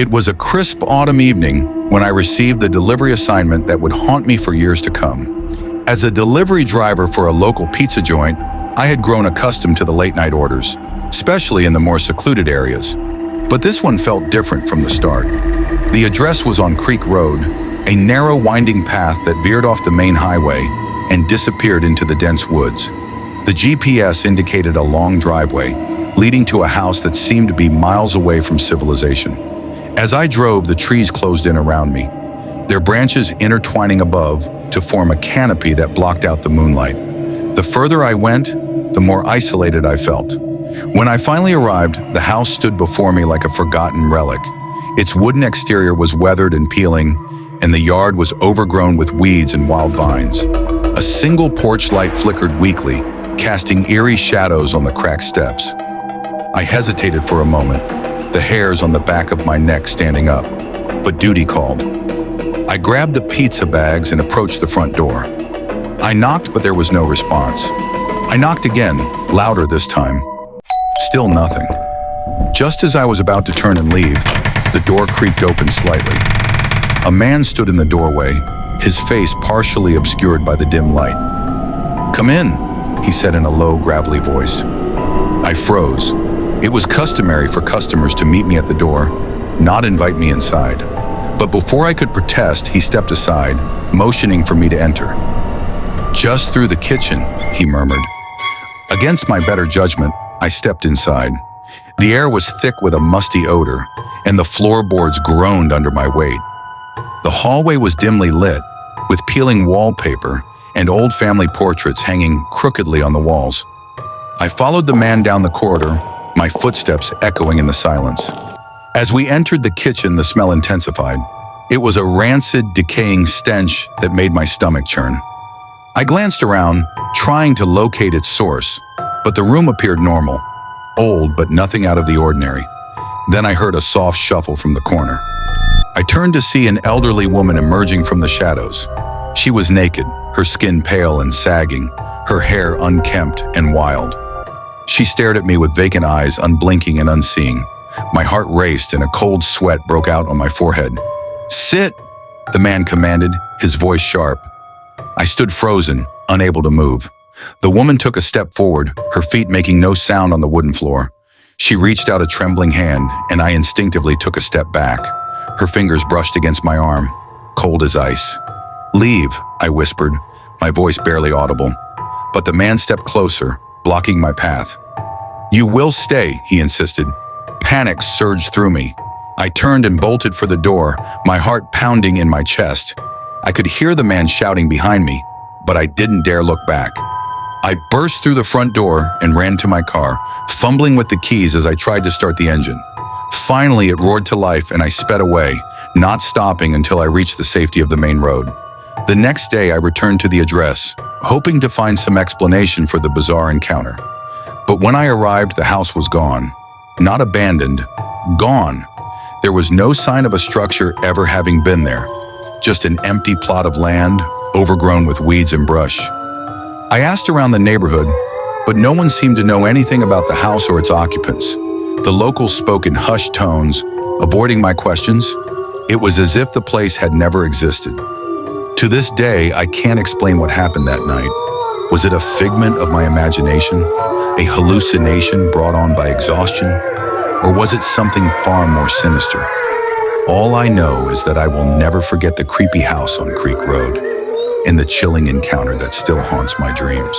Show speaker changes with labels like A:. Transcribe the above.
A: It was a crisp autumn evening when I received the delivery assignment that would haunt me for years to come. As a delivery driver for a local pizza joint, I had grown accustomed to the late-night orders, especially in the more secluded areas. But this one felt different from the start. The address was on Creak Road, a narrow winding path that veered off the main highway and disappeared into the dense woods. The GPS indicated a long driveway, leading to a house that seemed to be miles away from civilization. As I drove, the trees closed in around me, their branches intertwining above to form a canopy that blocked out the moonlight. The further I went, the more isolated I felt. When I finally arrived, the house stood before me like a forgotten relic. Its wooden exterior was weathered and peeling, and the yard was overgrown with weeds and wild vines. A single porch light flickered weakly, casting eerie shadows on the cracked steps. I hesitated for a moment, the hairs on the back of my neck standing up, but duty called. I grabbed the pizza bags and approached the front door. I knocked, but there was no response. I knocked again, louder this time. Still nothing. Just as I was about to turn and leave, the door creaked open slightly. A man stood in the doorway, his face partially obscured by the dim light. "Come in," he said in a low, gravelly voice. I froze. It was customary for customers to meet me at the door, not invite me inside. But before I could protest, he stepped aside, motioning for me to enter. "Just through the kitchen," he murmured. Against my better judgment, I stepped inside. The air was thick with a musty odor, and the floorboards groaned under my weight. The hallway was dimly lit, with peeling wallpaper and old family portraits hanging crookedly on the walls. I followed the man down the corridor, my footsteps echoing in the silence. As we entered the kitchen, the smell intensified. It was a rancid, decaying stench that made my stomach churn. I glanced around, trying to locate its source, but the room appeared normal, old but nothing out of the ordinary. Then I heard a soft shuffle from the corner. I turned to see an elderly woman emerging from the shadows. She was naked, her skin pale and sagging, her hair unkempt and wild. She stared at me with vacant eyes, unblinking and unseeing. My heart raced and a cold sweat broke out on my forehead. "Sit," the man commanded, his voice sharp. I stood frozen, unable to move. The woman took a step forward, her feet making no sound on the wooden floor. She reached out a trembling hand, and I instinctively took a step back. Her fingers brushed against my arm, cold as ice. "Leave," I whispered, my voice barely audible. But the man stepped closer, blocking my path. "You will stay," he insisted. Panic surged through me. I turned and bolted for the door, my heart pounding in my chest. I could hear the man shouting behind me, but I didn't dare look back. I burst through the front door and ran to my car, fumbling with the keys as I tried to start the engine. Finally, it roared to life and I sped away, not stopping until I reached the safety of the main road. The next day, I returned to the address, hoping to find some explanation for the bizarre encounter. But when I arrived, the house was gone. Not abandoned, gone. There was no sign of a structure ever having been there, just an empty plot of land, overgrown with weeds and brush. I asked around the neighborhood, but no one seemed to know anything about the house or its occupants. The locals spoke in hushed tones, avoiding my questions. It was as if the place had never existed. To this day, I can't explain what happened that night. Was it a figment of my imagination, a hallucination brought on by exhaustion, or was it something far more sinister? All I know is that I will never forget the creepy house on Creak Road and the chilling encounter that still haunts my dreams.